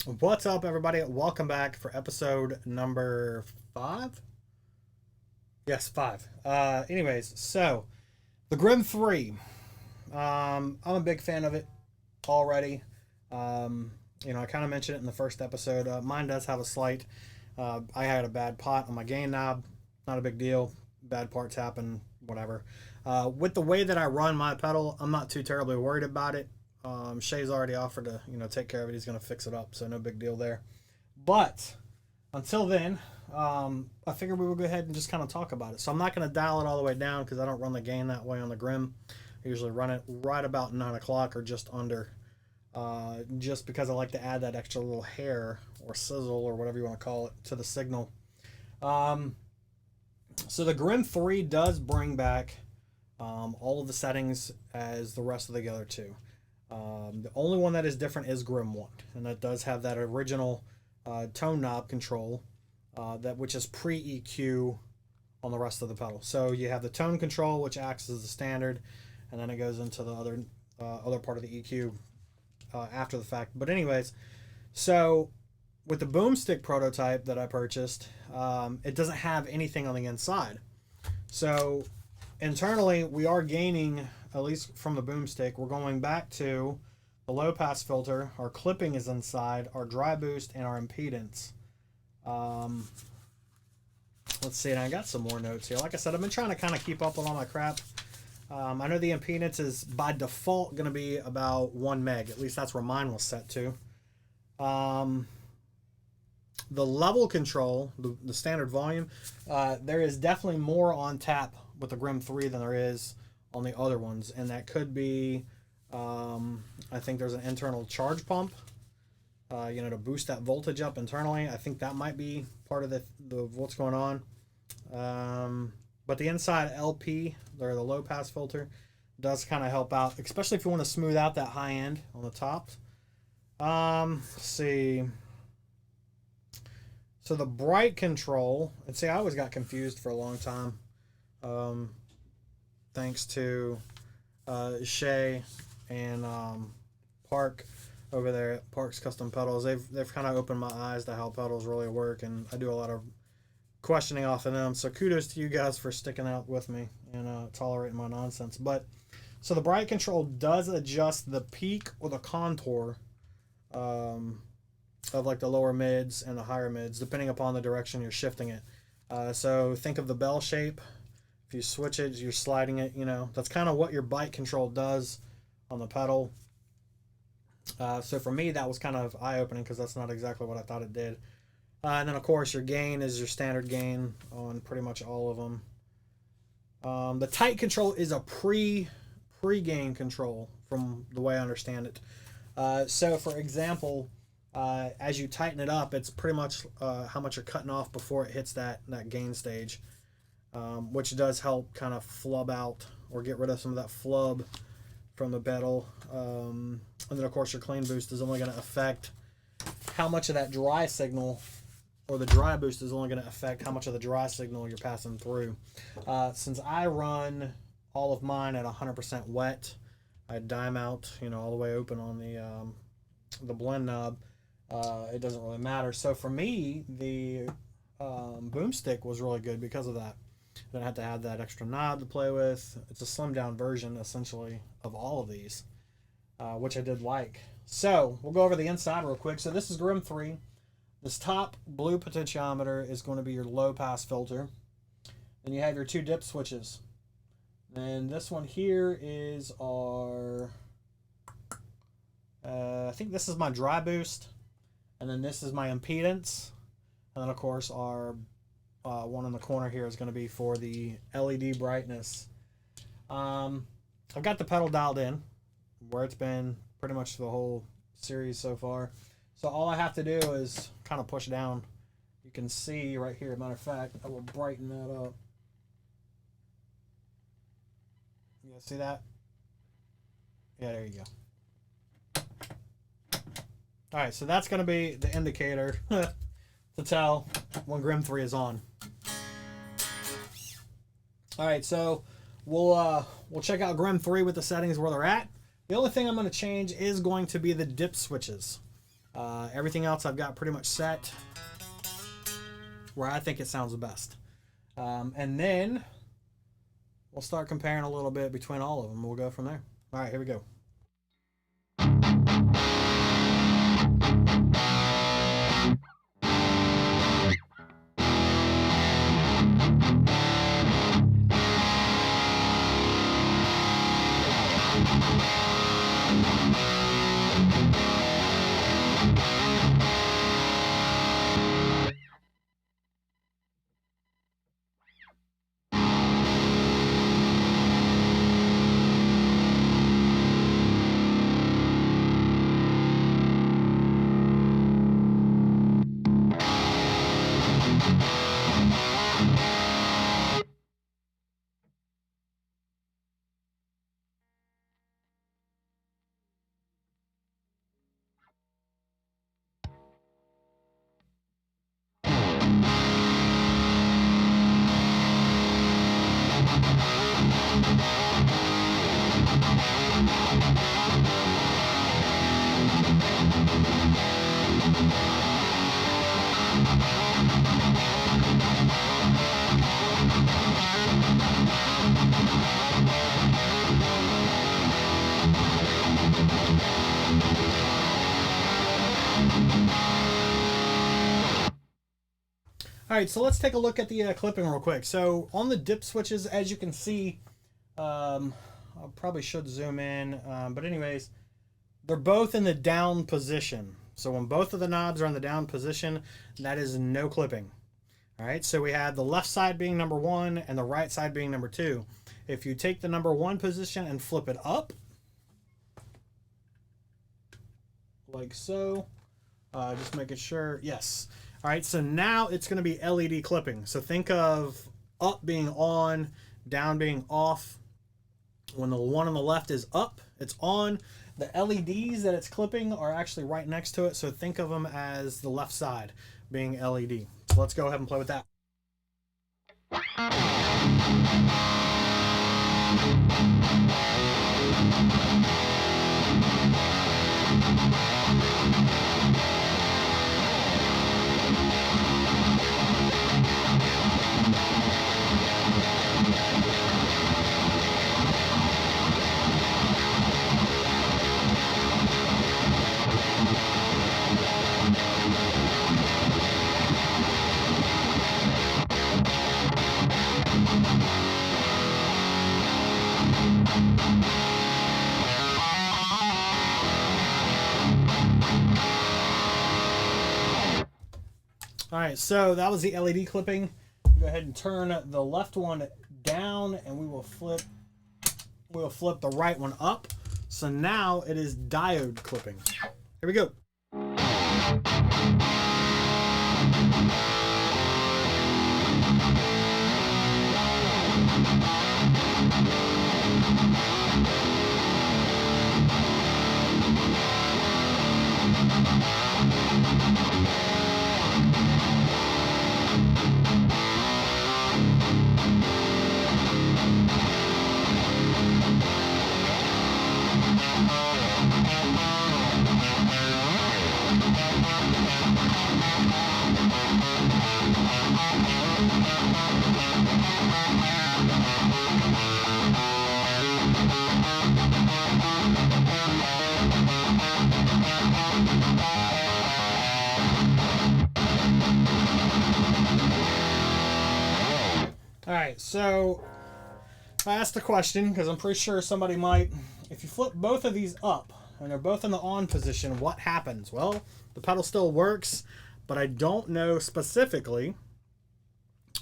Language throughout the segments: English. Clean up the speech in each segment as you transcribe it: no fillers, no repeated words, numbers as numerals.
What's up, everybody? Welcome back for episode number 5. Yes, 5. Anyways, so the Grim 3. I'm a big fan of it already. I kind of mentioned it in the first episode. Mine does have a slight. I had a bad pot on my gain knob. Not a big deal. Bad parts happen. Whatever. With the way that I run my pedal, I'm not too terribly worried about it. Shay's already offered to, take care of it. He's going to fix it up, so no big deal there. But until then, I figured we would go ahead and just kind of talk about it. So I'm not going to dial it all the way down because I don't run the gain that way on the Grim. I usually run it right about 9 o'clock or just under, just because I like to add that extra little hair or sizzle or whatever you want to call it to the signal. So the Grim 3 does bring back all of the settings as the rest of the other two. The only one that is different is Grim 1, and that does have that original tone knob control, which is pre-EQ on the rest of the pedal. So you have the tone control, which acts as the standard, and then it goes into the other part of the EQ after the fact. But anyways, so with the Boomstick Prototype that I purchased, it doesn't have anything on the inside. So internally, we are gaining, at least from the Boomstick, we're going back to the low pass filter. Our clipping is inside, our dry boost, and our impedance. Let's see, and I got some more notes here. Like I said, I've been trying to kind of keep up with all my crap. I know the impedance is by default going to be about 1 meg. At least that's where mine was set to. The level control, the standard volume, there is definitely more on tap with the Grim 3 than there is on the other ones, and that could be, I think there's an internal charge pump, to boost that voltage up internally. I think that might be part of the what's going on. But the inside LP, or the low pass filter, does kind of help out, especially if you want to smooth out that high end on the top. Let's see. So the bright control, and see, I always got confused for a long time. Thanks to Shay and Park over there at Park's Custom Pedals. They've kind of opened my eyes to how pedals really work, and I do a lot of questioning off of them. So kudos to you guys for sticking out with me and tolerating my nonsense. But so the bright control does adjust the peak or the contour of like the lower mids and the higher mids, depending upon the direction you're shifting it. So think of the bell shape. If you switch it, you're sliding it, that's kind of what your bite control does on the pedal. So for me, that was kind of eye-opening because that's not exactly what I thought it did. And then, of course, your gain is your standard gain on pretty much all of them. The tight control is a pre-gain control from the way I understand it. So, for example, as you tighten it up, it's pretty much how much you're cutting off before it hits that gain stage. Which does help kind of flub out or get rid of some of that flub from the pedal. And then, of course, your clean boost is only going to affect how much of that dry signal, or the dry boost is only going to affect how much of the dry signal you're passing through. Since I run all of mine at 100% wet, I dime out, all the way open on the blend knob. It doesn't really matter. So for me, the Boomstick was really good because of that. Then I had to have that extra knob to play with. It's a slimmed down version, essentially, of all of these, which I did like. So we'll go over the inside real quick. So this is Grim 3. This top blue potentiometer is going to be your low pass filter. Then you have your 2 dip switches. Then this one here is our, I think this is my dry boost. And then this is my impedance. And then, of course, our one in the corner here is going to be for the LED brightness. I've got the pedal dialed in, where it's been pretty much the whole series so far. So all I have to do is kind of push down. You can see right here, matter of fact, I will brighten that up. You guys see that? Yeah, there you go. All right, so that's going to be the indicator to tell when Grim 3 is on. All right, so we'll check out Grim 3 with the settings where they're at. The only thing I'm going to change is going to be the dip switches. Everything else I've got pretty much set where I think it sounds the best. And then we'll start comparing a little bit between all of them. We'll go from there. All right, here we go. All right, so let's take a look at the clipping real quick. So on the dip switches, as you can see, I probably should zoom in, but anyways, they're both in the down position. So when both of the knobs are in the down position, that is no clipping. All right, so we have the left side being number 1 and the right side being number 2. If you take the number 1 position and flip it up, like so, just making sure, yes. All right, so now it's going to be LED clipping. So think of up being on, down being off. When the one on the left is up, it's on. The LEDs that it's clipping are actually right next to it, so think of them as the left side being LED. So let's go ahead and play with that. All right, so that was the LED clipping. Go ahead and turn the left one down, and we will flip the right one up. So now it is diode clipping. Here we go. All right, so I asked a question because I'm pretty sure somebody might. If you flip both of these up and they're both in the on position, what happens? Well, the pedal still works, but I don't know specifically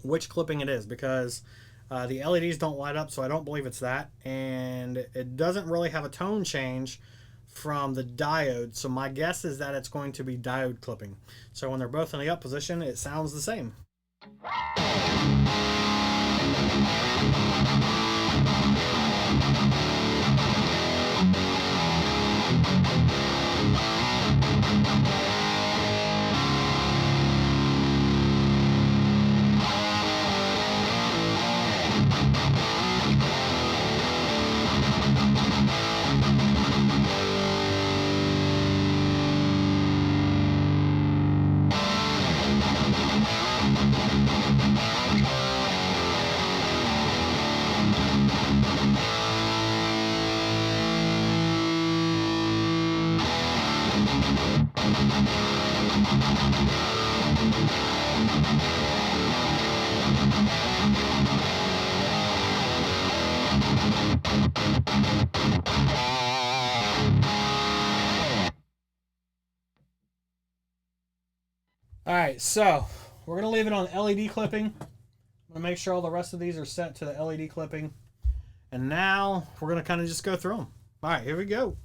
which clipping it is because the LEDs don't light up, so I don't believe it's that. And it doesn't really have a tone change from the diode, so my guess is that it's going to be diode clipping. So when they're both in the up position, it sounds the same. All right, so we're going to leave it on LED clipping. I'm going to make sure all the rest of these are set to the LED clipping. And now we're going to kind of just go through them. All right, here we go.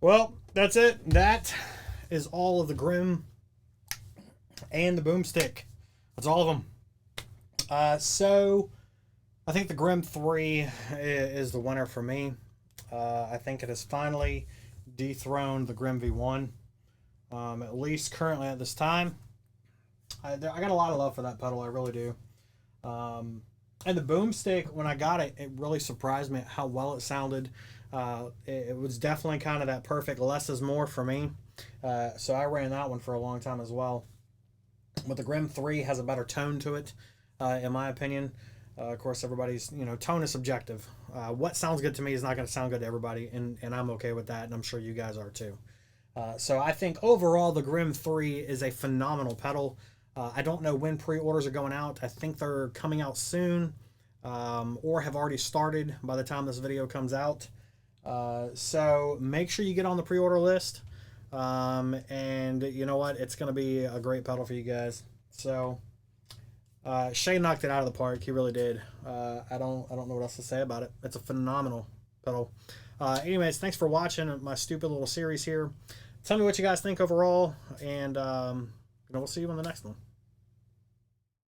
Well, that's it. That is all of the Grimm and the Boomstick. That's all of them. So I think the Grimm 3 is the winner for me. I think it has finally dethroned the Grimm V1, at least currently at this time. I got a lot of love for that pedal, I really do. And the Boomstick, when I got it, it really surprised me at how well it sounded. It was definitely kind of that perfect less is more for me. So I ran that one for a long time as well. But the Grimm 3 has a better tone to it, in my opinion. Of course, everybody's, tone is subjective. What sounds good to me is not going to sound good to everybody, and I'm okay with that, and I'm sure you guys are too. So I think overall the Grimm 3 is a phenomenal pedal. I don't know when pre-orders are going out. I think they're coming out soon, or have already started by the time this video comes out. So make sure you get on the pre-order list. And you know what? It's going to be a great pedal for you guys. So Shay knocked it out of the park. He really did. I don't know what else to say about it. It's a phenomenal pedal. Anyways, thanks for watching my stupid little series here. Tell me what you guys think overall, and And we'll see you in the next one.